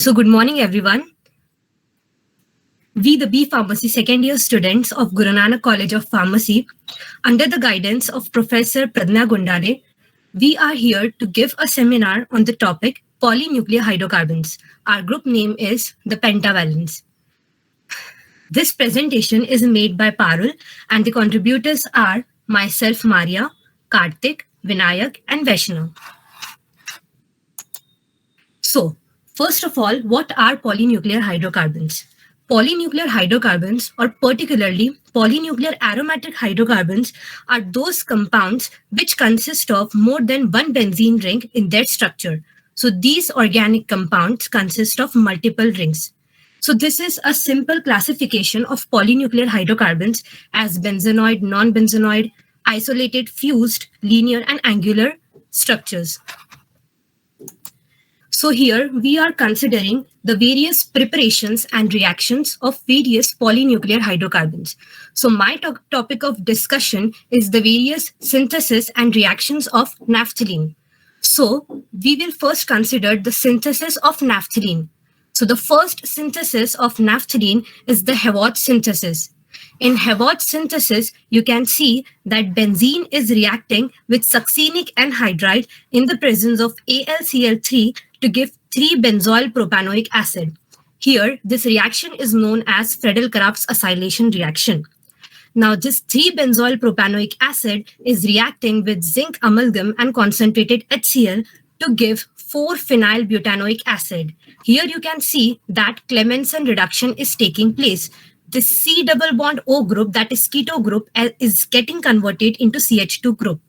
So good morning, everyone. We, the B Pharmacy second year students of Gurunanak College of Pharmacy, under the guidance of Professor Pradnya Gondane, we are here to give a seminar on the topic polynuclear hydrocarbons. Our group name is the pentavalents. This presentation is made by Parul and the contributors are myself, Maria, Karthik, Vinayak and Vaishnav. So, first of all, what are polynuclear hydrocarbons? Polynuclear hydrocarbons, or particularly polynuclear aromatic hydrocarbons, are those compounds which consist of more than one benzene ring in their structure. So these organic compounds consist of multiple rings. So this is a simple classification of polynuclear hydrocarbons as benzenoid, non-benzenoid, isolated, fused, linear, and angular structures. So here we are considering the various preparations and reactions of various polynuclear hydrocarbons. So my topic of discussion is the various synthesis and reactions of naphthalene. So we will first consider the synthesis of naphthalene. So the first synthesis of naphthalene is the Haworth synthesis. In Haworth synthesis, you can see that benzene is reacting with succinic anhydride in the presence of AlCl3 to give 3-benzoyl propanoic acid. Here, this reaction is known as Friedel-Crafts acylation reaction. Now, this 3-benzoyl propanoic acid is reacting with zinc amalgam and concentrated HCl to give 4-phenylbutanoic acid. Here you can see that Clemmensen reduction is taking place. The C double bond O group, that is keto group, is getting converted into CH2 group.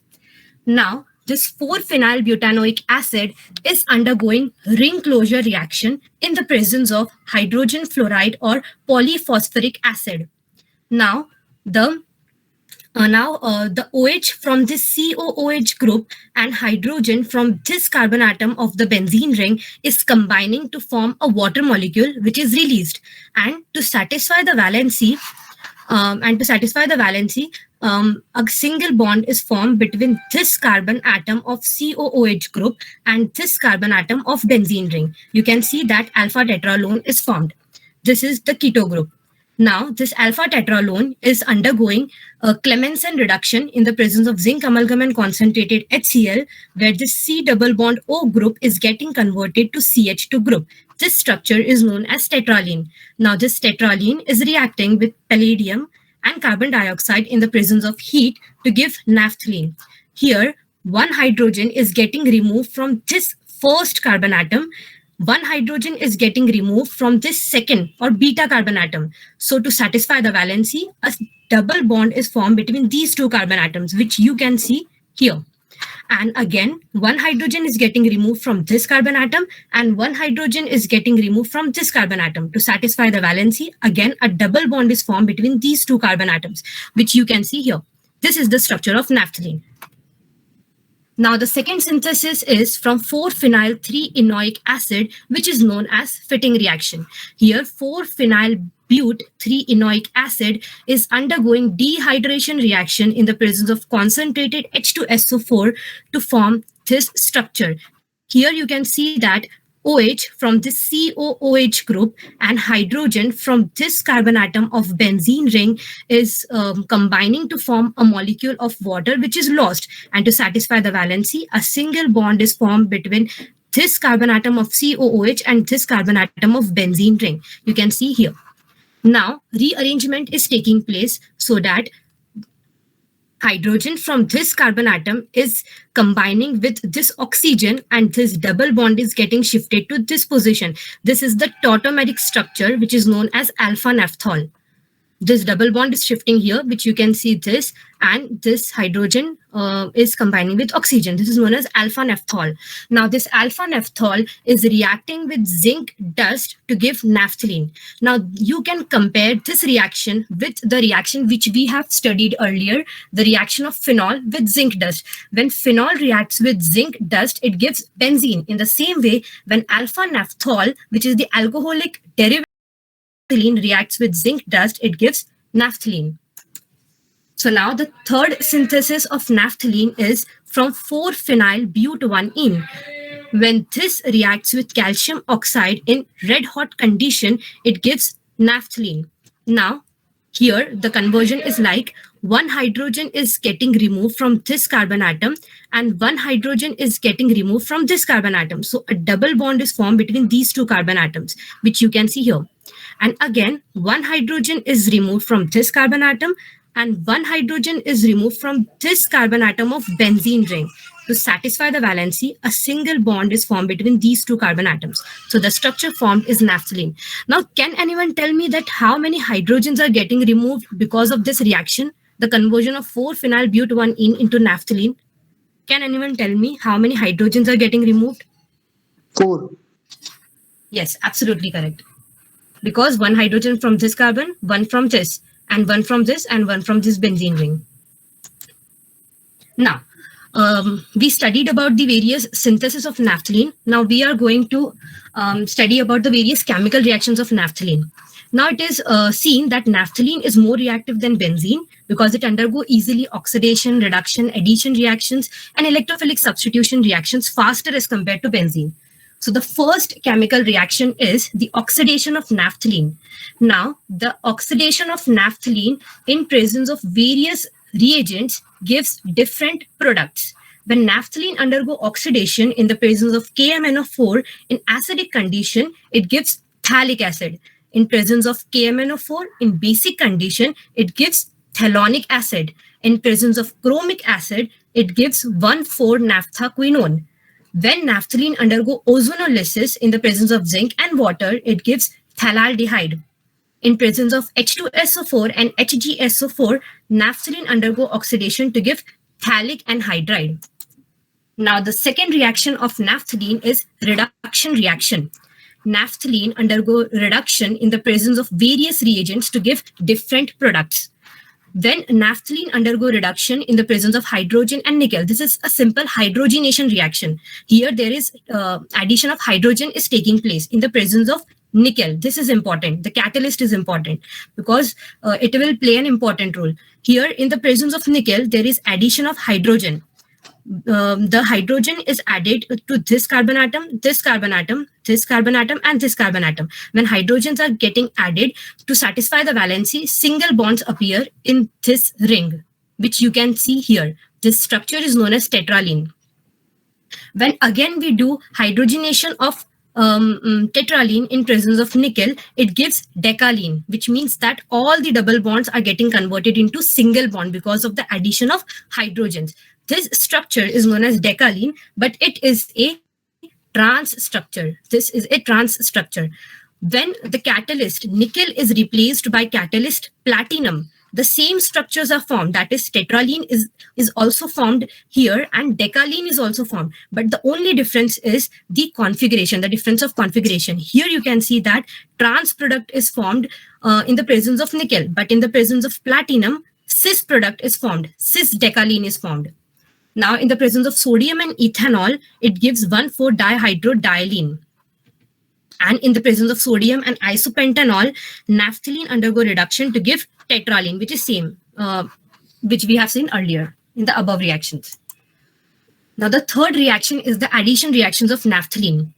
Now, this 4-phenylbutanoic acid is undergoing ring closure reaction in the presence of hydrogen fluoride or polyphosphoric acid. Now, the OH from this COOH group and hydrogen from this carbon atom of the benzene ring is combining to form a water molecule which is released. And to satisfy the valency, a single bond is formed between this carbon atom of COOH group and this carbon atom of benzene ring. You can see that alpha tetralone is formed. This is the keto group. Now, this alpha tetralone is undergoing a Clemmensen reduction in the presence of zinc amalgam and concentrated HCl, where this C double bond O group is getting converted to CH2 group. This structure is known as tetralene. Now, this tetralene is reacting with palladium and carbon dioxide in the presence of heat to give naphthalene. Here, one hydrogen is getting removed from this first carbon atom. One hydrogen is getting removed from this second or beta carbon atom. So to satisfy the valency, a double bond is formed between these two carbon atoms, which you can see here. And again, one hydrogen is getting removed from this carbon atom and one hydrogen is getting removed from this carbon atom. To satisfy the valency, again, a double bond is formed between these two carbon atoms, which you can see here. This is the structure of naphthalene. Now, the second synthesis is from 4-phenyl-3-enoic acid, which is known as fitting reaction. Here, 4-phenyl-but-3-enoic acid is undergoing dehydration reaction in the presence of concentrated H2SO4 to form this structure. Here you can see that OH from this COOH group and hydrogen from this carbon atom of benzene ring is combining to form a molecule of water which is lost. And to satisfy the valency, a single bond is formed between this carbon atom of COOH and this carbon atom of benzene ring. You can see here. Now, rearrangement is taking place so that hydrogen from this carbon atom is combining with this oxygen and this double bond is getting shifted to this position. This is the tautomeric structure, which is known as alpha naphthol. This double bond is shifting here, which you can see this, and this hydrogen is combining with oxygen. This is known as alpha naphthol. Now, this alpha naphthol is reacting with zinc dust to give naphthalene. Now, you can compare this reaction with the reaction which we have studied earlier, the reaction of phenol with zinc dust. When phenol reacts with zinc dust, it gives benzene. In the same way, when alpha naphthol, which is the alcoholic derivative reacts with zinc dust, it gives naphthalene. So now the third synthesis of naphthalene is from 4-phenyl-but1-ene. When this reacts with calcium oxide in red hot condition, it gives naphthalene. Now, here the conversion is like one hydrogen is getting removed from this carbon atom and one hydrogen is getting removed from this carbon atom. So a double bond is formed between these two carbon atoms, which you can see here. And again, one hydrogen is removed from this carbon atom and one hydrogen is removed from this carbon atom of benzene ring. To satisfy the valency, a single bond is formed between these two carbon atoms. So the structure formed is naphthalene. Now, can anyone tell me that how many hydrogens are getting removed because of this reaction, the conversion of 4-phenylbut1-ene into naphthalene? Can anyone tell me how many hydrogens are getting removed? 4. Yes, absolutely correct. Because one hydrogen from this carbon, one from this, and one from this, and one from this benzene ring. Now, we studied about the various synthesis of naphthalene. Now we are going to study about the various chemical reactions of naphthalene. Now it is seen that naphthalene is more reactive than benzene because it undergo easily oxidation, reduction, addition reactions, and electrophilic substitution reactions faster as compared to benzene. So the first chemical reaction is the oxidation of naphthalene. Now the oxidation of naphthalene in presence of various reagents gives different products. When naphthalene undergo oxidation in the presence of KMnO4 in acidic condition, it gives phthalic acid. In presence of KMnO4 in basic condition, it gives phthalonic acid. In presence of chromic acid, it gives 1,4-naphthaquinone. When naphthalene undergo ozonolysis in the presence of zinc and water, it gives phthalaldehyde. In presence of H2SO4 and HgSO4, naphthalene undergo oxidation to give phthalic anhydride. Now, the second reaction of naphthalene is reduction reaction. Naphthalene undergo reduction in the presence of various reagents to give different products. Then naphthalene undergo reduction in the presence of hydrogen and nickel. This is a simple hydrogenation reaction. Here there is addition of hydrogen is taking place in the presence of nickel. This is important. The catalyst is important because it will play an important role. Here in the presence of nickel, there is addition of hydrogen. The hydrogen is added to this carbon atom, this carbon atom, this carbon atom, and this carbon atom. When hydrogens are getting added to satisfy the valency, single bonds appear in this ring, which you can see here. This structure is known as tetralene. When again we do hydrogenation of tetralene in presence of nickel, it gives decalene, which means that all the double bonds are getting converted into single bond because of the addition of hydrogens. This structure is known as decalene, but it is a trans structure. This is a trans structure. When the catalyst nickel is replaced by catalyst platinum, the same structures are formed. That is, tetralene is also formed here and decalene is also formed. But the only difference is the configuration, the difference of configuration. Here you can see that trans product is formed in the presence of nickel, but in the presence of platinum, cis product is formed. Cis decalene is formed. Now, in the presence of sodium and ethanol, it gives 1,4-dihydrodialene. And in the presence of sodium and isopentanol, naphthalene undergo reduction to give tetralene, which is same, which we have seen earlier in the above reactions. Now, the third reaction is the addition reactions of naphthalene.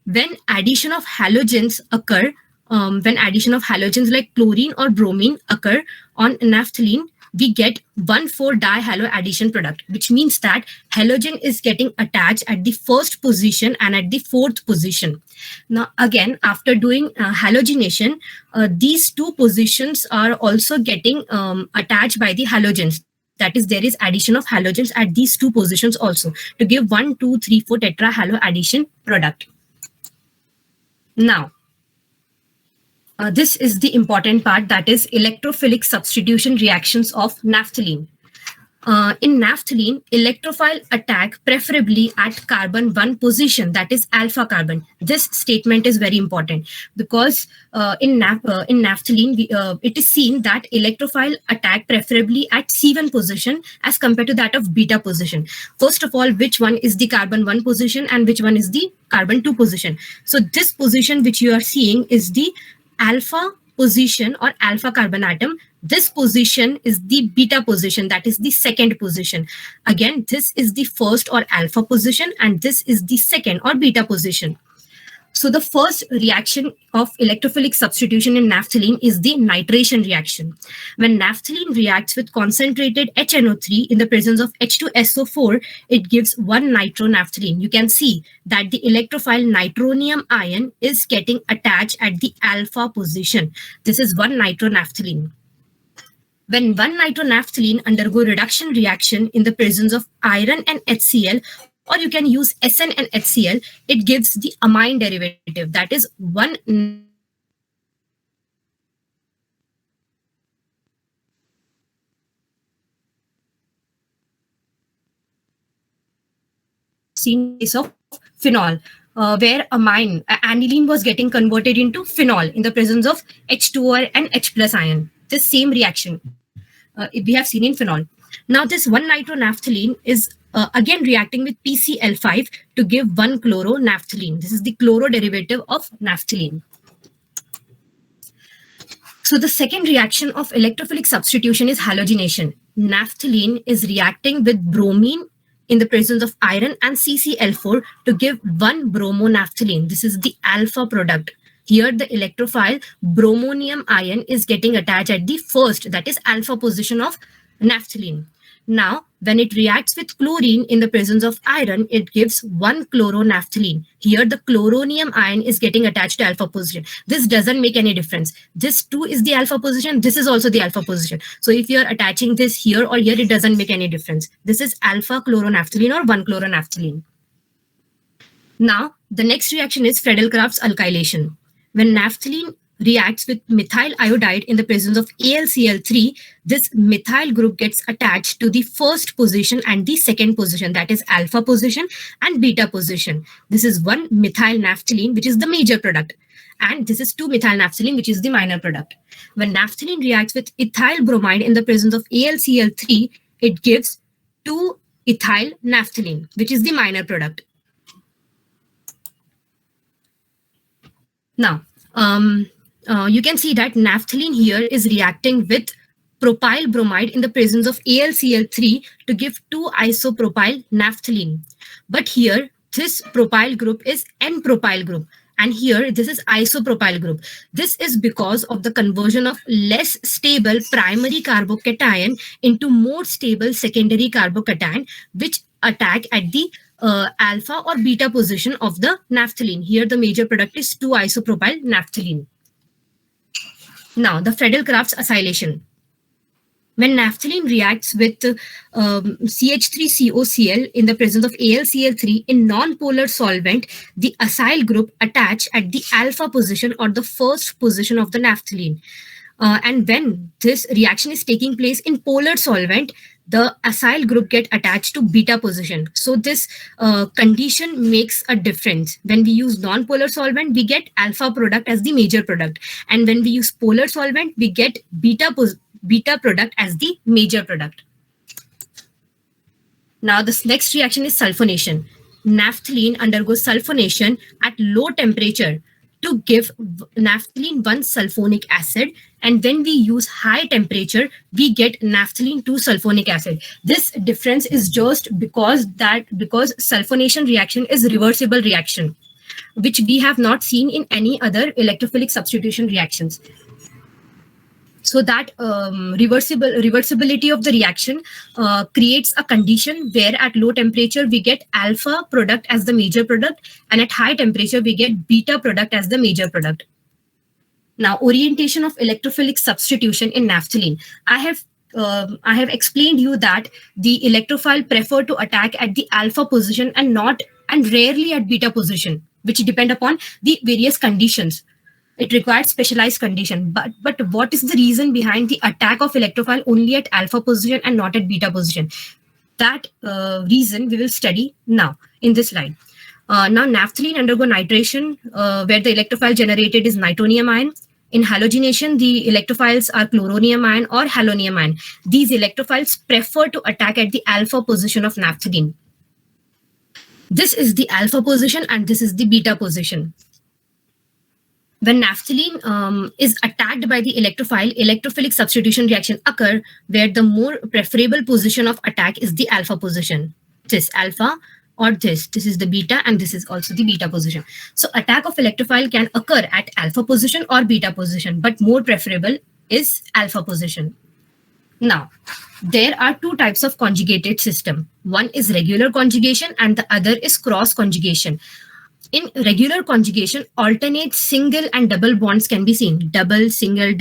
When addition of halogens occur, when addition of halogens like chlorine or bromine occur on naphthalene, we get 1,4-dihalo addition product, which means that halogen is getting attached at the first position and at the fourth position. Now, again, after doing halogenation, these two positions are also getting attached by the halogens. That is, there is addition of halogens at these two positions also to give 1, 2, 3, 4 tetrahalo addition product. Now, this is the important part, that is electrophilic substitution reactions of naphthalene. In naphthalene, electrophile attack preferably at carbon 1 position, that is alpha carbon. This statement is very important because in naphthalene, it is seen that electrophile attack preferably at C1 position as compared to that of beta position. First of all, which one is the carbon 1 position and which one is the carbon 2 position? So this position which you are seeing is the alpha position or alpha carbon atom, This position is the beta position, that is the second position. Again, this is the first or alpha position, and this is the second or beta position. So the first reaction of electrophilic substitution in naphthalene is the nitration reaction. When naphthalene reacts with concentrated HNO3 in the presence of H2SO4, it gives one nitronaphthalene. You can see that the electrophile nitronium ion is getting attached at the alpha position. This is one nitronaphthalene. When one nitronaphthalene undergo reduction reaction in the presence of iron and HCl, or you can use SN and HCl, it gives the amine derivative, that is one seen case of phenol, where amine, aniline was getting converted into phenol in the presence of H2O and H plus ion. This same reaction we have seen in phenol. Now this one nitronaphthalene is again reacting with PCl5 to give one chloronaphthalene. This is the chloro derivative of naphthalene. So the second reaction of electrophilic substitution is halogenation. Naphthalene is reacting with bromine in the presence of iron and CCl4 to give one bromonaphthalene. This is the alpha product. Here the electrophile bromonium ion is getting attached at the first, that is alpha position of naphthalene. Now, when it reacts with chlorine in the presence of iron, it gives one chloronaphthalene. Here the chloronium ion is getting attached to alpha position. This doesn't make any difference. This too is the alpha position. This is also the alpha position. So if you're attaching this here or here, it doesn't make any difference. This is alpha chloronaphthalene or one chloronaphthalene. Now, the next reaction is Friedel-Crafts alkylation. When naphthalene reacts with methyl iodide in the presence of AlCl3, this methyl group gets attached to the first position and the second position, that is alpha position and beta position. This is one methyl naphthalene, which is the major product, and this is 2-methyl naphthalene, which is the minor product. When naphthalene reacts with ethyl bromide in the presence of AlCl3, it gives 2-ethyl naphthalene, which is the minor product. Now, you can see that naphthalene here is reacting with propyl bromide in the presence of AlCl3 to give 2-isopropyl naphthalene. But here, this propyl group is N-propyl group, and here this is isopropyl group. This is because of the conversion of less stable primary carbocation into more stable secondary carbocation, which attack at the alpha or beta position of the naphthalene. Here the major product is 2-isopropyl naphthalene. Now the Friedel-Crafts acylation. When naphthalene reacts with CH3COCl in the presence of AlCl3 in non-polar solvent, the acyl group attach at the alpha position or the first position of the naphthalene. And when this reaction is taking place in polar solvent, the acyl group get attached to beta position. So this condition makes a difference. When we use non-polar solvent, we get alpha product as the major product. And when we use polar solvent, we get beta product as the major product. Now this next reaction is sulfonation. Naphthalene undergoes sulfonation at low temperature to give naphthalene 1-sulfonic acid, and when we use high temperature, we get naphthalene 2-sulfonic acid. This difference is just because sulfonation reaction is reversible reaction, which we have not seen in any other electrophilic substitution reactions. So that reversibility of the reaction creates a condition where at low temperature we get alpha product as the major product, and at high temperature we get beta product as the major product. Now, orientation of electrophilic substitution in naphthalene. I have explained you that the electrophile prefer to attack at the alpha position and rarely at beta position, which depend upon the various conditions. It requires specialized condition. But what is the reason behind the attack of electrophile only at alpha position and not at beta position? That reason we will study now in this slide. Now naphthalene undergo nitration where the electrophile generated is nitronium ion. In halogenation, the electrophiles are chloronium ion or halonium ion. These electrophiles prefer to attack at the alpha position of naphthalene. This is the alpha position and this is the beta position. When naphthalene is attacked by the electrophile, electrophilic substitution reaction occur where the more preferable position of attack is the alpha position. This alpha or this is the beta and this is also the beta position. So attack of electrophile can occur at alpha position or beta position, but more preferable is alpha position. Now, there are two types of conjugated system. One is regular conjugation and the other is cross conjugation. In regular conjugation, alternate single and double bonds can be seen. Double, single,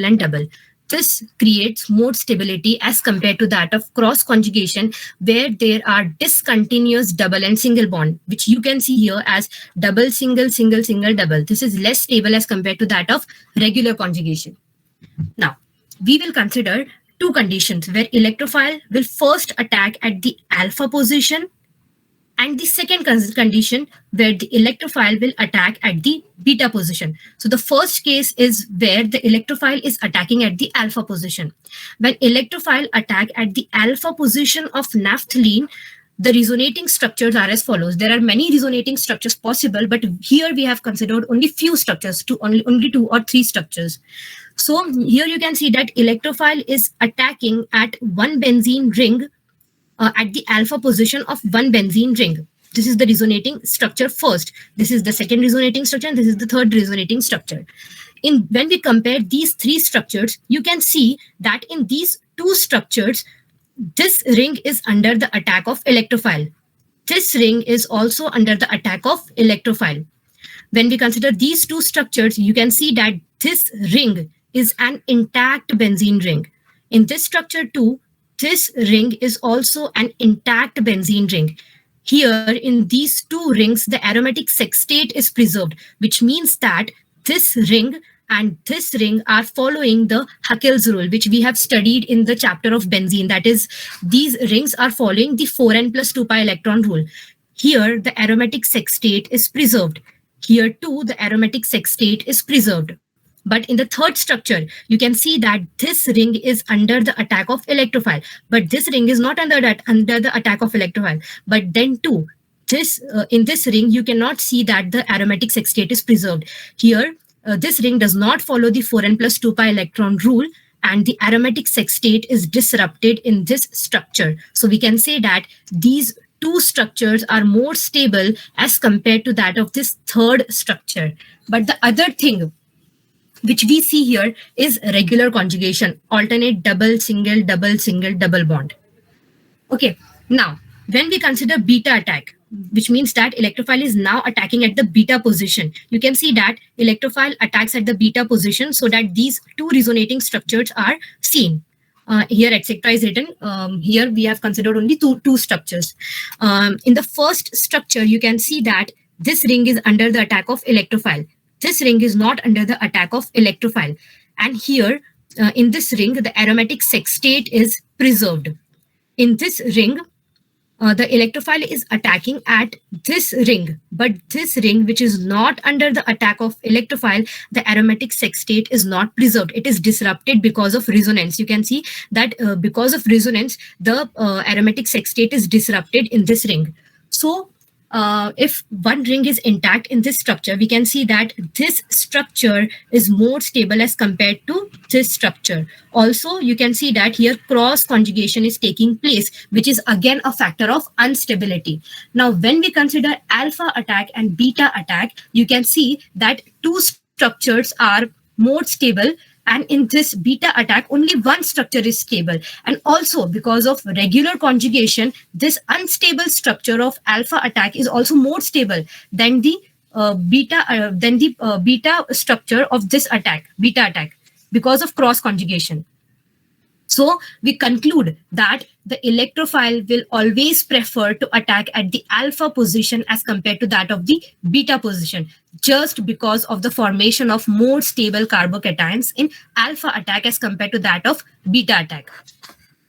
and double. This creates more stability as compared to that of cross conjugation, where there are discontinuous double and single bond, which you can see here as double, single, double. This is less stable as compared to that of regular conjugation. Now, we will consider two conditions where electrophile will first attack at the alpha position, and the second condition where the electrophile will attack at the beta position. So the first case is where the electrophile is attacking at the alpha position. When electrophile attack at the alpha position of naphthalene, the resonating structures are as follows. There are many resonating structures possible, but here we have considered only few structures, only 2 or 3 structures. So here you can see that electrophile is attacking at one benzene ring at the alpha position of one benzene ring. This is the resonating structure first. This is the second resonating structure, and this is the third resonating structure. When we compare these 3 structures, you can see that in these 2 structures, this ring is under the attack of electrophile. This ring is also under the attack of electrophile. When we consider these 2 structures, you can see that this ring is an intact benzene ring. In this structure too, this ring is also an intact benzene ring. Here in these 2 rings, the aromatic sextate is preserved, which means that this ring and this ring are following the Haeckel's rule, which we have studied in the chapter of benzene. That is, these rings are following the 4n plus 2 pi electron rule. Here, the aromatic sextate is preserved. Here too, the aromatic sextate is preserved. But in the third structure, you can see that this ring is under the attack of electrophile, but this ring is not under the attack of electrophile. But then too, in this ring, you cannot see that the aromatic sextate is preserved. Here, this ring does not follow the 4n plus 2 pi electron rule, and the aromatic sextate is disrupted in this structure. So we can say that these 2 structures are more stable as compared to that of this third structure. But the other thing which we see here is regular conjugation, alternate double, single, double bond. Okay, now when we consider beta attack, which means that electrophile is now attacking at the beta position, you can see that electrophile attacks at the beta position so that these 2 resonating structures are seen. Here etc. is written. Here we have considered only two structures. In the first structure, you can see that this ring is under the attack of electrophile. This ring is not under the attack of electrophile. And here, in this ring, the aromatic sextate is preserved. In this ring, the electrophile is attacking at this ring, but this ring, which is not under the attack of electrophile, the aromatic sextate is not preserved. It is disrupted because of resonance. You can see that because of resonance, the aromatic sextate is disrupted in this ring. So, if one ring is intact in this structure, we can see that this structure is more stable as compared to this structure. Also, you can see that here cross conjugation is taking place, which is again a factor of instability. Now, when we consider alpha attack and beta attack, you can see that 2 structures are more stable. And in this beta attack, only one structure is stable. And also because of regular conjugation, this unstable structure of alpha attack is also more stable than the beta structure of this attack, beta attack, because of cross conjugation. So we conclude that the electrophile will always prefer to attack at the alpha position as compared to that of the beta position, just because of the formation of more stable carbocations in alpha attack as compared to that of beta attack.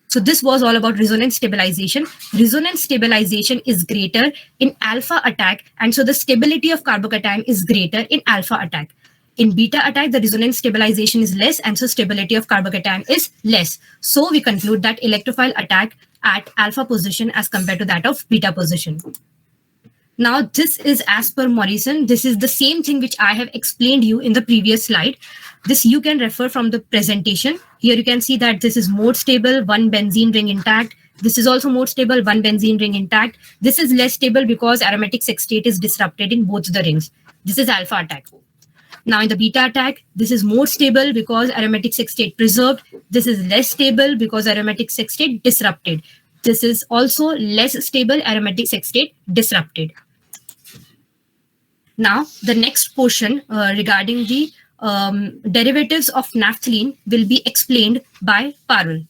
So this was all about resonance stabilization. Resonance stabilization is greater in alpha attack, and so the stability of carbocation is greater in alpha attack. In beta attack, the resonance stabilization is less, and so stability of carbocation is less. So we conclude that electrophile attack at alpha position as compared to that of beta position. Now, this is as per Morrison. This is the same thing which I have explained you in the previous slide. This you can refer from the presentation. Here you can see that this is more stable, one benzene ring intact. This is also more stable, one benzene ring intact. This is less stable because aromatic sextate is disrupted in both the rings. This is alpha attack. Now in the beta attack, this is more stable because aromatic sextate preserved. This is less stable because aromatic sextate disrupted. This is also less stable aromatic sextate disrupted. Now, the next portion regarding the derivatives of naphthalene will be explained by Parul.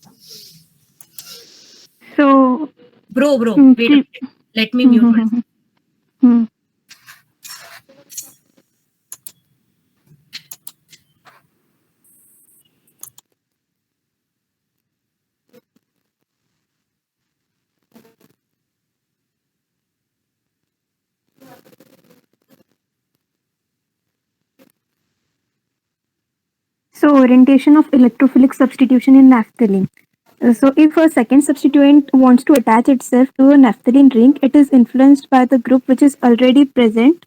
So, Bro, wait a minute. Let me mute myself. So, orientation of electrophilic substitution in naphthalene. So, if a second substituent wants to attach itself to a naphthalene ring, it is influenced by the group which is already present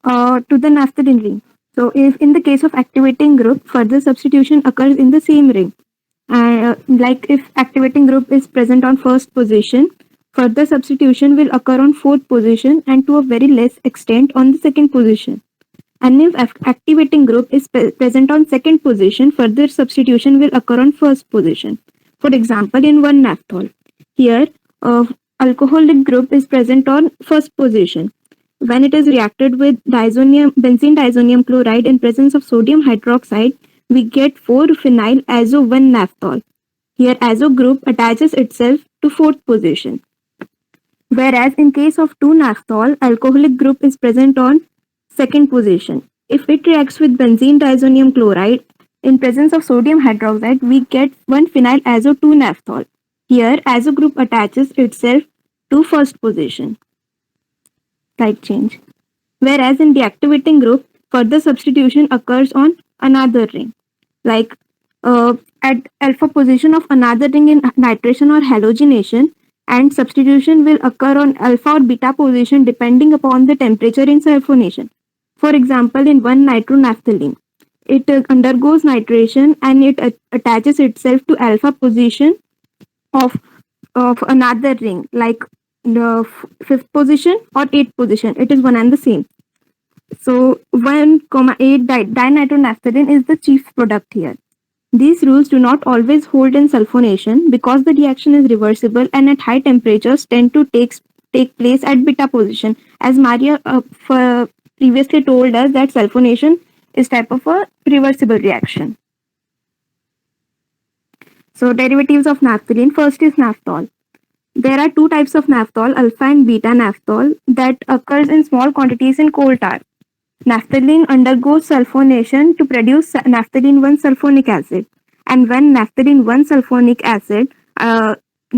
to the naphthalene ring. So, if in the case of activating group, further substitution occurs in the same ring. Like if activating group is present on first position, further substitution will occur on fourth position and to a very less extent on the second position. And if activating group is present on second position, further substitution will occur on first position. For example, in 1-naphthol, here alcoholic group is present on first position. When it is reacted with benzene diazonium chloride in presence of sodium hydroxide, we get 4-phenyl-azo-1-naphthol. Here azo group attaches itself to fourth position. Whereas in case of 2-naphthol, alcoholic group is present on second position. If it reacts with benzene diazonium chloride in presence of sodium hydroxide, we get 1-phenyl-azo-2-naphthol. Here azo group attaches itself to first position. Slight change. Whereas in deactivating group, further substitution occurs on another ring. Like at alpha position of another ring in nitration or halogenation, and substitution will occur on alpha or beta position depending upon the temperature in sulfonation. For example, in 1-nitronaphthalene, it undergoes nitration and it attaches itself to alpha position of another ring, like the fifth position or eighth position. It is one and the same. So 1,8 dinitronaphthalene is the chief product here. These rules do not always hold in sulfonation because the reaction is reversible and at high temperatures tend to take place at beta position. As Maria previously told us that sulfonation is type of a reversible reaction. So derivatives of naphthalene. First is naphthol. There are two types of naphthol, alpha and beta naphthol, that occurs in small quantities in coal tar. Naphthalene undergoes sulfonation to produce naphthalene 1 sulfonic acid, and when naphthalene 1 sulfonic acid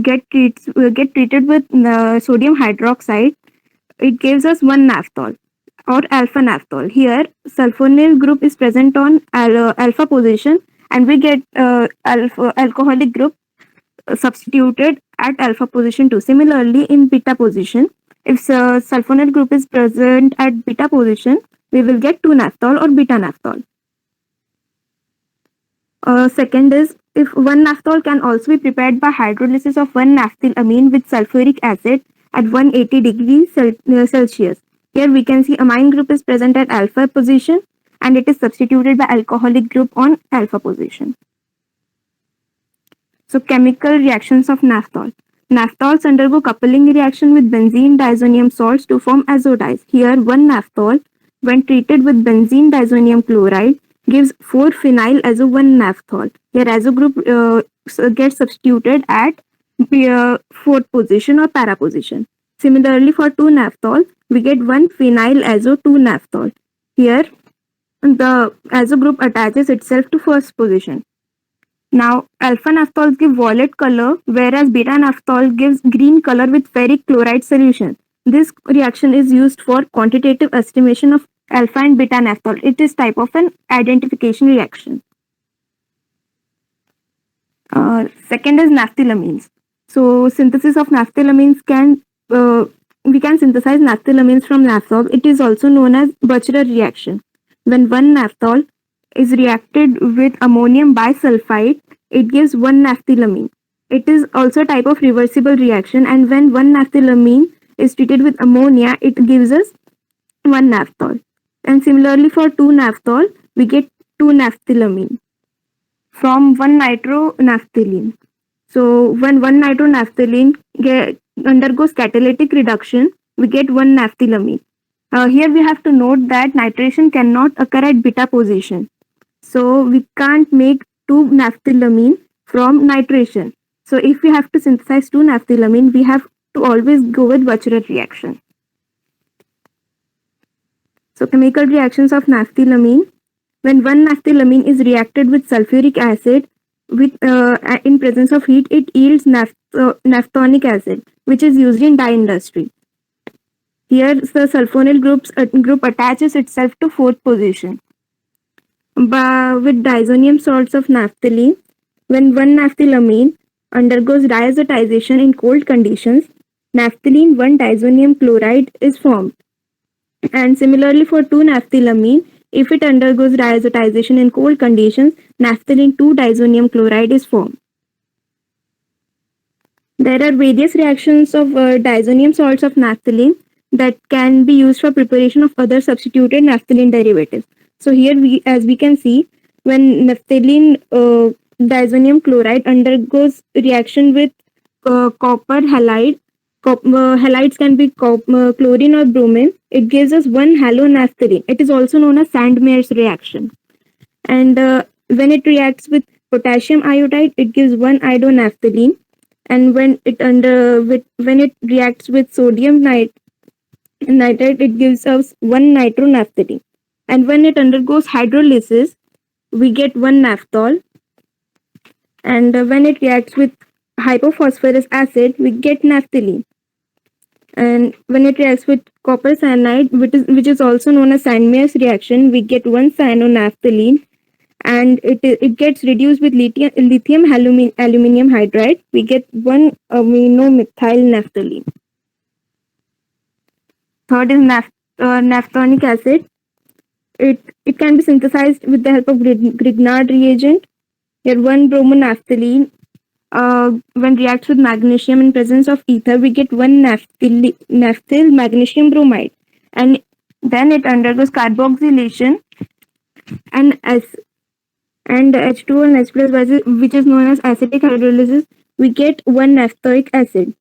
get treated with sodium hydroxide, it gives us 1-naphthol or alpha naphthol. Here, sulfonyl group is present on alpha position, and we get alcoholic group substituted at alpha position too. Similarly, in beta position, if sulfonyl group is present at beta position, we will get 2-naphthol or beta naphthol. Second is, if 1-naphthol can also be prepared by hydrolysis of 1-naphthylamine with sulfuric acid at 180 degrees Celsius. Here we can see amine group is present at alpha position and it is substituted by alcoholic group on alpha position. So chemical reactions of naphthol. Naphthols undergo coupling reaction with benzene diazonium salts to form azo dyes. Here 1-naphthol, when treated with benzene diazonium chloride, gives 4-phenyl-azo-1-naphthol. Here azo group gets substituted at fourth position or para position. Similarly, for 2-naphthol, we get 1-phenyl-azo-2-naphthol. Here the azo group attaches itself to first position. Now, alpha naphthols give violet color, whereas beta naphthol gives green color with ferric chloride solution. This reaction is used for quantitative estimation of alpha and beta naphthol. It is type of an identification reaction. Second is naphthylamines. So, synthesis of naphthylamines can we can synthesize naphthylamines from naphthol. It is also known as Butcherer reaction. When one naphthol is reacted with ammonium bisulfite, it gives one naphthylamine. It is also a type of reversible reaction, and when one naphthylamine is treated with ammonia, it gives us one naphthol. And similarly, for two naphthol, we get two naphthylamine from one nitronaphthalene. So when one nitronaphthalene undergoes catalytic reduction, we get one naphthylamine. Here we have to note that nitration cannot occur at beta position. So we can't make two naphthylamine from nitration. So if we have to synthesize two naphthylamine, we have to always go with Butcherer reaction. So chemical reactions of naphthylamine. When one naphthylamine is reacted with sulfuric acid with in presence of heat, it yields naphthonic acid, which is used in dye industry. Here, the sulfonyl group attaches itself to fourth position. With diazonium salts of naphthalene, when one naphthylamine undergoes diazotization in cold conditions, naphthalene 1 diazonium chloride is formed. And similarly for 2-naphthylamine, if it undergoes diazotization in cold conditions, naphthalene 2-diazonium chloride is formed. There are various reactions of diazonium salts of naphthalene that can be used for preparation of other substituted naphthalene derivatives. So here, as we can see, when naphthalene diazonium chloride undergoes reaction with copper halide, halides can be chlorine or bromine. It gives us one halonaphthalene. It is also known as Sandmeyer's reaction. And when it reacts with potassium iodide, it gives one iodonaphthalene. And when it reacts with sodium nitrate, it gives us one nitronaphthalene. And when it undergoes hydrolysis, we get one naphthol. And when it reacts with hypophosphorus acid, we get naphthalene. And when it reacts with copper cyanide, which is also known as Sandmeyer's reaction, we get one cyanonaphthalene. And it gets reduced with lithium aluminum hydride. We get one aminomethyl naphthalene. Third is naphthonic acid. It can be synthesized with the help of Grignard reagent. Here, one bromonaphthalene. When reacts with magnesium in presence of ether, we get one naphthyl magnesium bromide, and then it undergoes carboxylation and H2O and H plus bases, which is known as acidic hydrolysis, we get one naphthoic acid.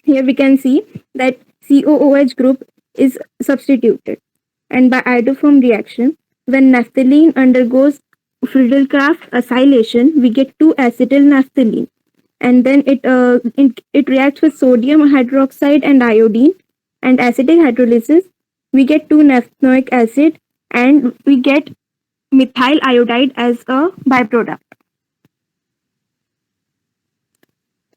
Here we can see that COOH group is substituted, and by iodoform reaction, when naphthalene undergoes Friedel-Crafts acylation, we get 2-acetyl naphthalene, and then it reacts with sodium hydroxide and iodine, and acidic hydrolysis, we get 2-naphthonic acid, and we get methyl iodide as a byproduct.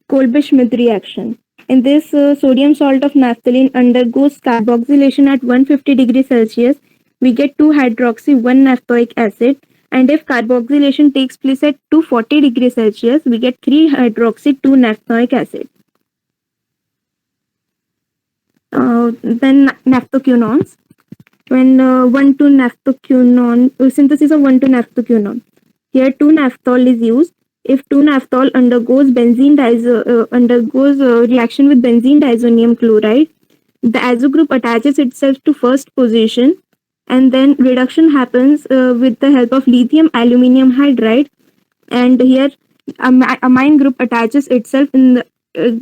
Kolbe-Schmidt reaction. In this, sodium salt of naphthalene undergoes carboxylation at 150 degrees Celsius. We get 2-hydroxy 1-naphthoic acid, and if carboxylation takes place at 240 degrees Celsius, we get 3-hydroxy 2-naphthoic acid. Then naphthoquinones. When 1,2-naphthoquinone, synthesis of 1,2-naphthoquinone. Here 2-naphthol is used. If 2-naphthol undergoes reaction with benzene diazonium chloride, the azo group attaches itself to first position, and then reduction happens with the help of lithium aluminum hydride, and here amine group attaches itself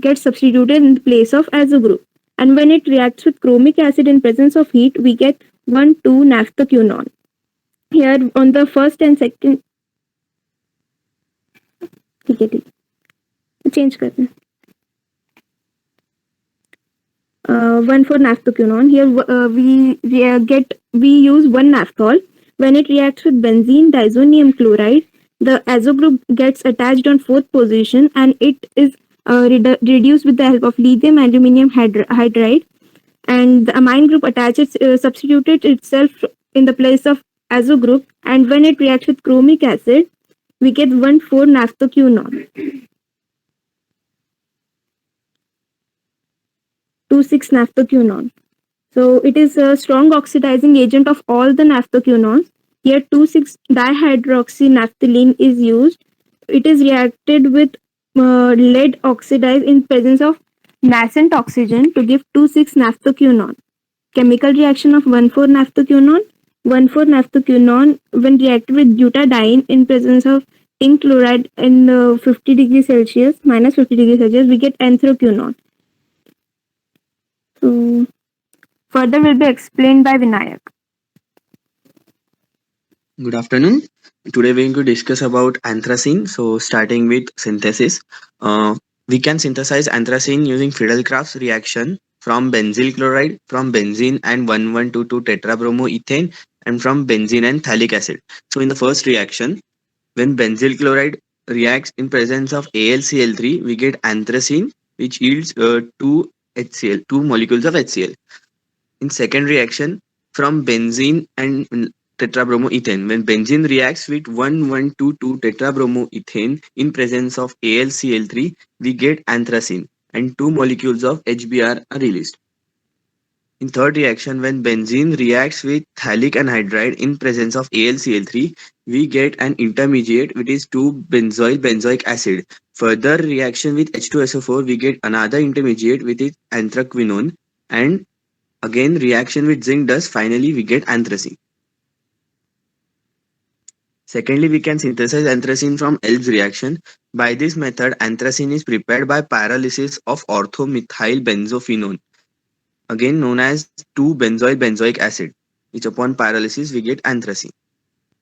gets substituted in the place of azo group. And when it reacts with chromic acid in presence of heat, we get 1,2-naphthoquinone. Here on the first and second, change करते हैं. 1,4-naphthoquinone. Here we use one naphthol. When it reacts with benzene diazonium chloride, the azo group gets attached on fourth position, and it is reduced with the help of lithium aluminum hydride, and the amine group substituted itself in the place of azo group, and when it reacts with chromic acid, we get 1,4-naphthoquinone. 2,6-naphthoquinone. So it is a strong oxidizing agent of all the naphthoquinones. Here 2,6-dihydroxynaphthalene is used. It is reacted with lead oxidized in presence of nascent oxygen to give 2,6-naphthoquinone. Chemical reaction of 1,4-naphthoquinone. 1,4-naphthoquinone when reacted with butadiene in presence of tin chloride in 50 degrees Celsius, minus 50 degrees Celsius, we get anthraquinone. So further will be explained by Vinayak. Good afternoon. Today we're going to discuss about anthracene. So starting with synthesis, uh, we can synthesize anthracene using Friedel-Crafts reaction from benzyl chloride, from benzene and 1122 tetrabromoethane, and from benzene and phthalic acid. So in the first reaction, when benzyl chloride reacts in presence of AlCl3, we get anthracene, which yields two HCl, two molecules of HCl. In second reaction, from benzene and tetrabromoethane, when benzene reacts with 1122 tetrabromoethane in presence of AlCl3, we get anthracene and two molecules of HBr are released. In third reaction, when benzene reacts with phthalic anhydride in presence of AlCl3, we get an intermediate which is 2-benzoyl benzoic acid. Further reaction with H2SO4, we get another intermediate which is anthraquinone, and again reaction with zinc dust, finally we get anthracene. Secondly, we can synthesize anthracene from Elb's reaction. By this method, anthracene is prepared by pyrolysis of orthomethylbenzophenone, again known as 2-benzoyl benzoic acid, which upon pyrolysis we get anthracene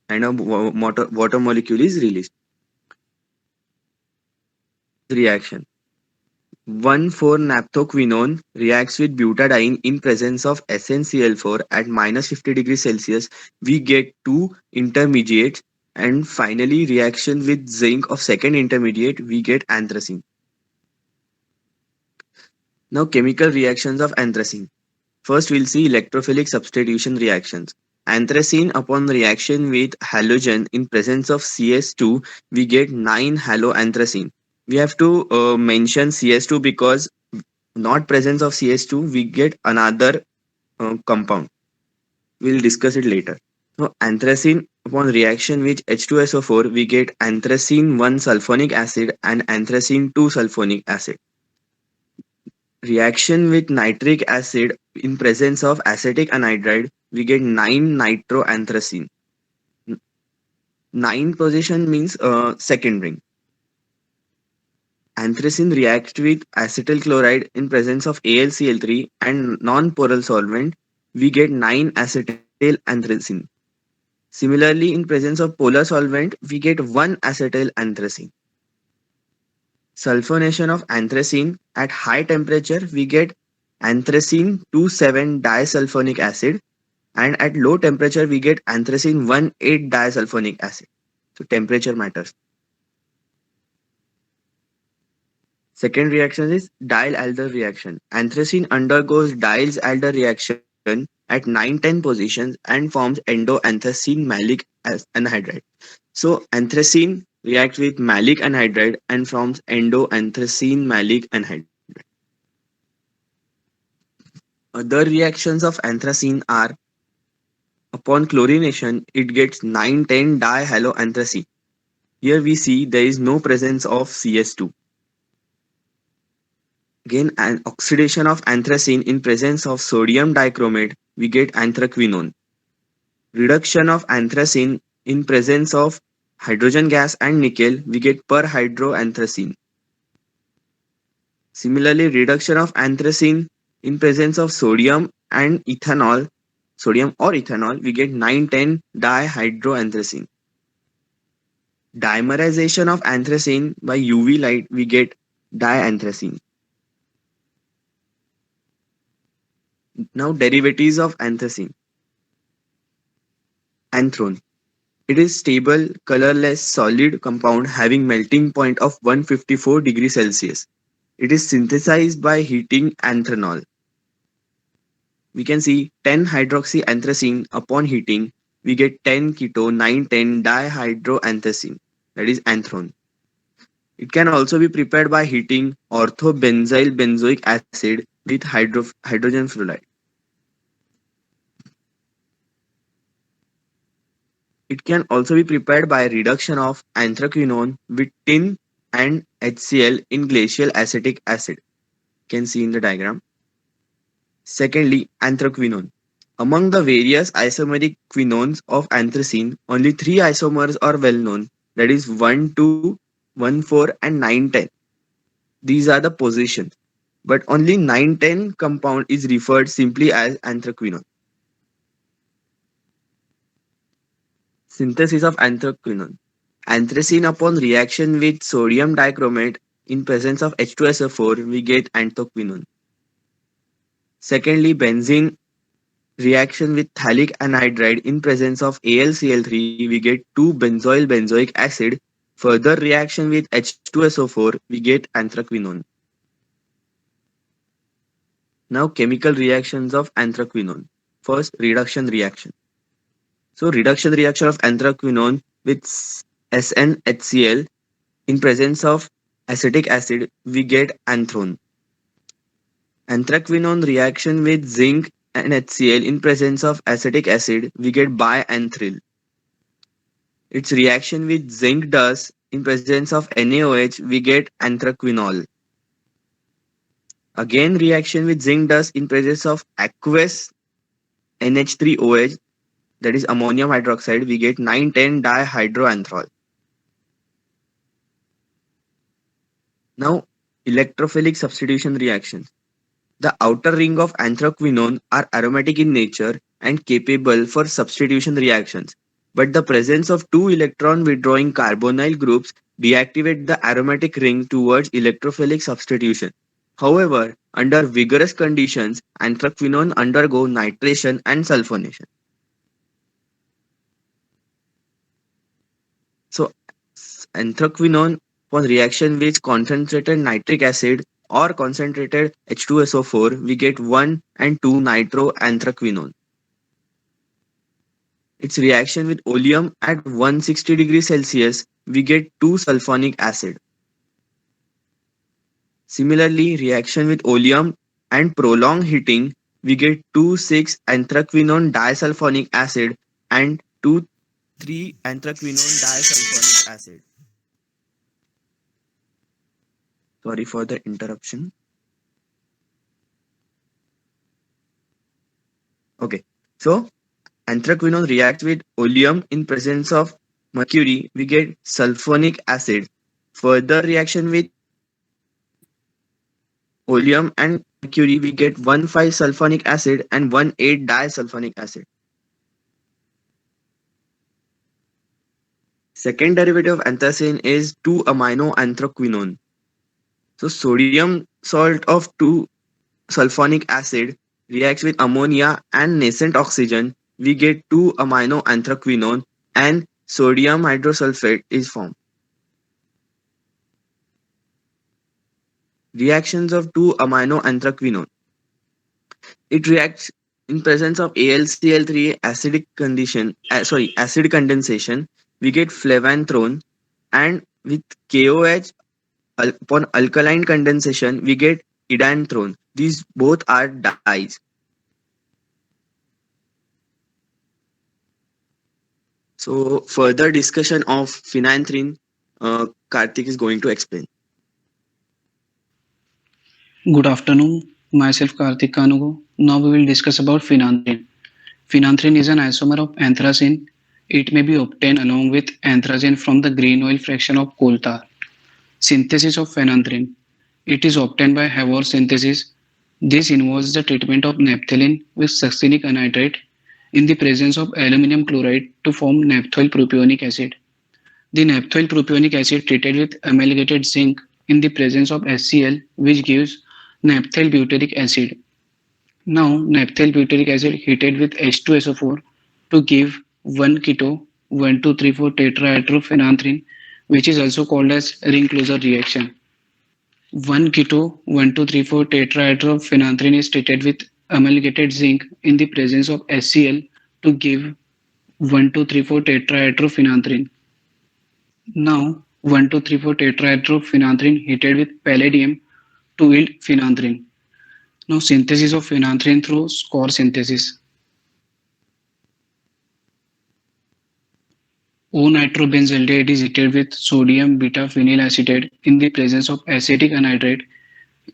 and a water molecule is released. Reaction 1,4-naphthoquinone reacts with butadiene in presence of SnCl4 at minus 50 degrees Celsius. We get two intermediates, and finally reaction with zinc of second intermediate, we get anthracene. Now chemical reactions of anthracene. First we'll see electrophilic substitution reactions. Anthracene upon reaction with halogen in presence of CS2, we get 9-haloanthracene. We have to mention CS2 because not presence of CS2, we get another compound. We'll discuss it later. So anthracene upon reaction with H2SO4, we get anthracene 1 sulfonic acid and anthracene 2 sulfonic acid. Reaction with nitric acid in presence of acetic anhydride, we get 9-nitroanthracene. 9 position means second ring. Anthracene reacts with acetyl chloride in presence of AlCl3 and non-polar solvent, we get 9-acetyl-anthracene. Similarly, in presence of polar solvent, we get 1-acetyl-anthracene. Sulfonation of anthracene at high temperature, we get anthracene 2,7-disulfonic acid, and at low temperature, we get anthracene 1,8-disulfonic acid. So temperature matters. Second reaction is diol-aldol reaction. Anthracene undergoes Diels-Alder reaction at 9-10 positions and forms endo-anthracene malic anhydride. So anthracene reacts with malic anhydride and forms endo-anthracene malic anhydride. Other reactions of anthracene are upon chlorination, it gets 9,10-dihaloanthracene. Here we see there is no presence of CS2. Again, an oxidation of anthracene in presence of sodium dichromate, we get anthraquinone. Reduction of anthracene in presence of hydrogen gas and nickel, we get perhydroanthracene. Similarly, reduction of anthracene in presence of sodium and ethanol, sodium or ethanol, we get 9,10-dihydroanthracene. Dimerization of anthracene by UV light, we get dianthracene. Now derivatives of anthracene. Anthrone. It is stable, colorless, solid compound having melting point of 154 degrees Celsius. It is synthesized by heating anthranol. We can see 10-hydroxyanthracene upon heating, we get 10-keto 9,10-dihydroanthracene, that is anthrone. It can also be prepared by heating orthobenzyl benzoic acid with hydrogen fluoride. It can also be prepared by reduction of anthraquinone with tin and HCl in glacial acetic acid. You can see in the diagram. Secondly, anthraquinone. Among the various isomeric quinones of anthracene, only three isomers are well known, that is 1, 2, 1, 4, and 9, 10. These are the positions, but only 9, 10 compound is referred simply as anthraquinone. Synthesis of anthraquinone. Anthracene upon reaction with sodium dichromate in presence of H2SO4 we get anthraquinone. Secondly, benzene reaction with phthalic anhydride in presence of AlCl3 we get 2-benzoyl benzoic acid. Further reaction with H2SO4 we get anthraquinone. Now chemical reactions of anthraquinone. First, reduction reaction. So reduction reaction of anthraquinone with SnHCl in presence of acetic acid we get anthrone. Anthraquinone reaction with zinc and HCl in presence of acetic acid we get bianthryl. Its reaction with zinc dust in presence of NaOH we get anthraquinol. Again reaction with zinc dust in presence of aqueous NH3OH, that is ammonium hydroxide, we get 9,10 dihydroanthrol. Now electrophilic substitution reactions. The outer ring of anthraquinone are aromatic in nature and capable for substitution reactions, but the presence of two electron withdrawing carbonyl groups deactivate the aromatic ring towards electrophilic substitution. However, under vigorous conditions, anthraquinone undergo nitration and sulfonation. So, anthraquinone upon reaction with concentrated nitric acid or concentrated H2SO4, we get 1 and 2 nitroanthraquinone. Its reaction with oleum at 160 degrees Celsius, we get 2 sulfonic acid. Similarly, reaction with oleum and prolonged heating, we get 2,6-anthraquinone disulfonic acid and 2,3-anthraquinone disulfonic acid. Sorry for the interruption. Okay, so anthraquinone reacts with oleum in presence of mercury, we get sulfonic acid. Further reaction with oleum and mercury, we get 1,5-sulfonic acid and 1,8-disulfonic acid. Second derivative of anthracene is 2-amino-anthraquinone. So sodium salt of 2-sulfonic acid reacts with ammonia and nascent oxygen, we get 2-amino-anthraquinone and sodium hydrosulfate is formed. Reactions of 2-amino-anthraquinone. It reacts in presence of AlCl3 acid condensation. We get flavanthrone, and with KOH upon alkaline condensation we get edanthrone. These both are dyes. So further discussion of phenanthrene, Karthik is going to explain. Good afternoon, myself Karthik Kanugo. Now we will discuss about phenanthrene. Phenanthrene is an isomer of anthracene. It may be obtained along with anthracene from the green oil fraction of coal tar. Synthesis of phenanthrene. It is obtained by Haworth synthesis. This involves the treatment of naphthalene with succinic anhydride in the presence of aluminum chloride to form naphthyl propionic acid. The naphthyl propionic acid treated with amalgamated zinc in the presence of HCl, which gives naphthyl butyric acid. Now, naphthyl butyric acid heated with H2SO4 to give 1 keto 1234 tetrahydrophenanthrene, which is also called as ring closure reaction. 1 keto 1234 tetrahydrophenanthrene is treated with amalgamated zinc in the presence of HCl to give 1234 tetrahydrophenanthrene. Now, 1234 tetrahydrophenanthrene heated with palladium to yield phenanthrene. Now synthesis of phenanthrene through score synthesis. O-nitrobenzaldehyde is heated with sodium beta-phenyl acetate in the presence of acetic anhydride,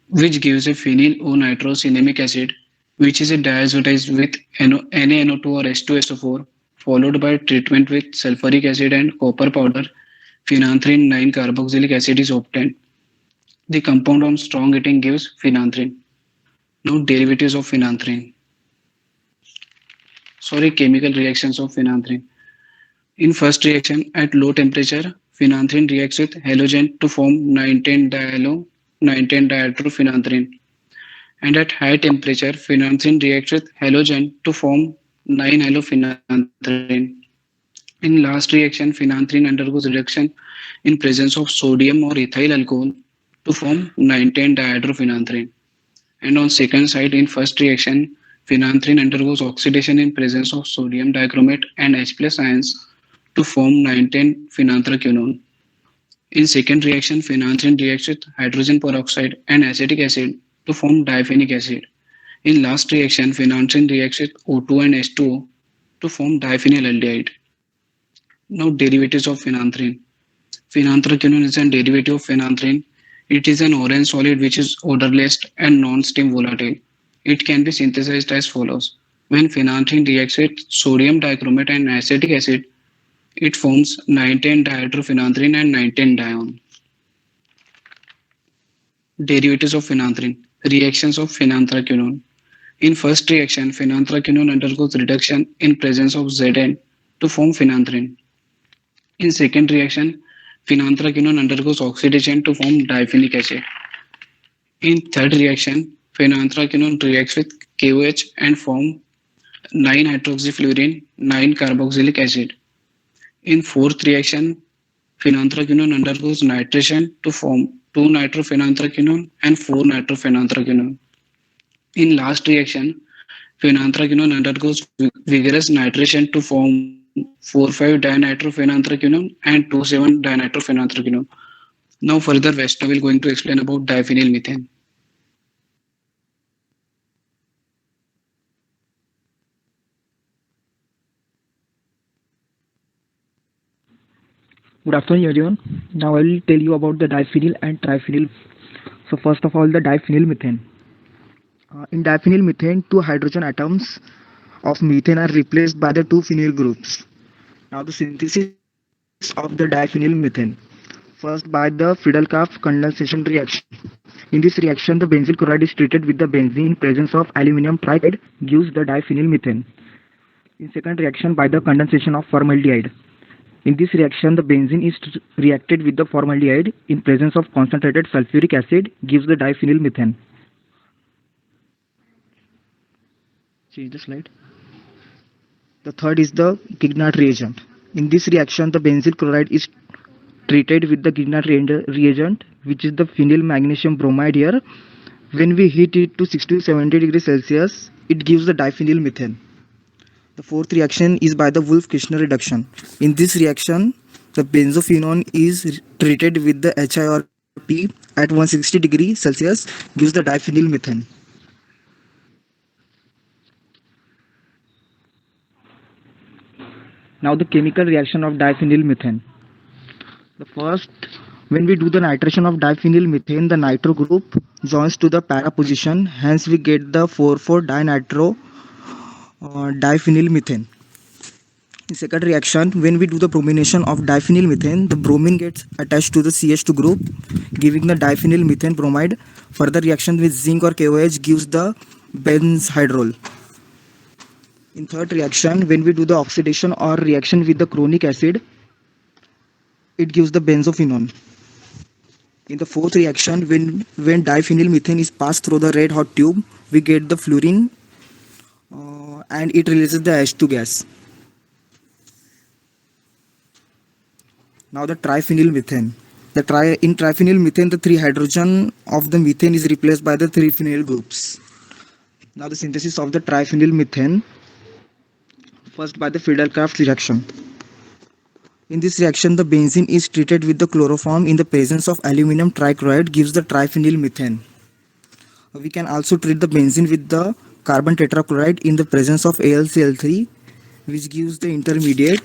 which gives a phenyl O-nitrocinemic acid, which is diazotized with NaNO2 or H2SO4, followed by treatment with sulfuric acid and copper powder. Phenanthrene 9-carboxylic acid is obtained. The compound on strong heating gives phenanthrene. Now derivatives of phenanthrene. Chemical reactions of phenanthrene. In first reaction, at low temperature, phenanthrene reacts with halogen to form 9,10-dietrophenanthrene. And at high temperature, phenanthrene reacts with halogen to form 9-halophenanthrene. In last reaction, phenanthrene undergoes reduction in presence of sodium or ethyl alcohol to form 9,10-dihydrophenanthrene. And on second side, in first reaction, phenanthrene undergoes oxidation in presence of sodium dichromate and H plus ions to form 9,10-phenanthraquinone. In second reaction, phenanthrene reacts with hydrogen peroxide and acetic acid to form diphenic acid. In last reaction, phenanthrene reacts with O2 and H2O to form diphenylaldehyde. Now derivatives of phenanthrene. Phenanthraquinone is a derivative of phenanthrene. It is an orange solid which is odorless and non-steam volatile. It can be synthesized as follows. When phenanthrene reacts with sodium dichromate and acetic acid, it forms 9,10-dihydrophenanthrene and 9,10-dione. Derivatives of phenanthrene. Reactions of phenanthraquinone. In first reaction, phenanthraquinone undergoes reduction in presence of Zn to form phenanthrene. In second reaction, phenanthraquinone undergoes oxidation to form diphenic acid. In third reaction, phenanthraquinone reacts with KOH and form 9-hydroxyfluorine 9-carboxylic acid. In fourth reaction, phenanthraquinone undergoes nitration to form 2-nitrophenanthraquinone and 4-nitrophenanthraquinone. In last reaction, phenanthraquinone undergoes vigorous nitration to form 4,5-dinitrophenanthraquinone and 2,7-dinitrophenanthraquinone. Now further, Vaishnav will going to explain about diphenylmethane. Good afternoon, everyone. Now I will tell you about the diphenyl and triphenyl. So first of all, the diphenyl methane. In diphenyl methane, two hydrogen atoms of methane are replaced by the two phenyl groups. Now the synthesis of the diphenyl methane. First, by the Friedel-Crafts condensation reaction. In this reaction, the benzyl chloride is treated with the benzene in presence of aluminum trichloride gives the diphenyl methane. In second reaction, by the condensation of formaldehyde. In this reaction, the benzene is reacted with the formaldehyde in presence of concentrated sulfuric acid gives the diphenyl methane. Change the slide. The third is the Grignard reagent. In this reaction, the benzyl chloride is treated with the Grignard reagent, which is the phenyl magnesium bromide here. When we heat it to 60 to 70 degrees Celsius, it gives the diphenyl methane. The fourth reaction is by the Wolff-Kishner reduction. In this reaction, the benzophenone is treated with the HIRP at 160 degrees Celsius, gives the diphenyl methane. Now the chemical reaction of diphenyl methane. The first, when we do the nitration of diphenyl methane, the nitro group joins to the para position, hence we get the 4,4-dinitro diphenyl methane. In second reaction, when we do the bromination of diphenyl methane, the bromine gets attached to the CH2 group, giving the diphenyl methane bromide. Further reaction with zinc or KOH gives the benzhydrol. In third reaction, when we do the oxidation or reaction with the chloric acid, it gives the benzophenone. In the fourth reaction, when diphenyl methane is passed through the red hot tube, we get the fluorine and it releases the H2 gas. Now the triphenyl methane. In triphenyl methane, the 3 hydrogen of the methane is replaced by the 3 phenyl groups. Now the synthesis of the triphenyl methane. First, by the Friedel-Crafts reaction. In this reaction, the benzene is treated with the chloroform in the presence of aluminum trichloride gives the triphenyl methane. We can also treat the benzene with the carbon tetrachloride in the presence of AlCl3, which gives the intermediate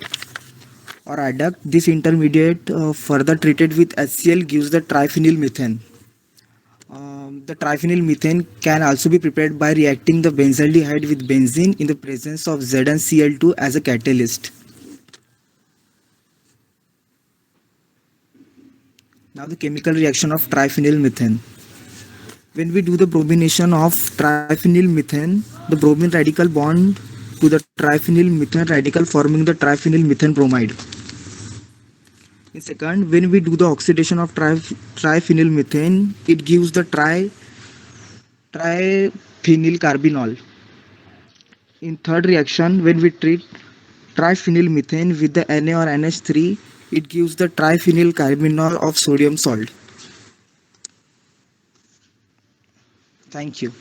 or adduct. This intermediate further treated with HCl gives the triphenylmethane. The triphenylmethane can also be prepared by reacting the benzaldehyde with benzene in the presence of ZnCl2 as a catalyst. Now the chemical reaction of triphenylmethane. When we do the bromination of triphenylmethane, the bromine radical bond to the triphenylmethane radical forming the triphenylmethane bromide. In second, when we do the oxidation of triphenylmethane, it gives the triphenylcarbinol. In third reaction, when we treat triphenylmethane with the Na or NH3, it gives the triphenylcarbinol of sodium salt. Thank you.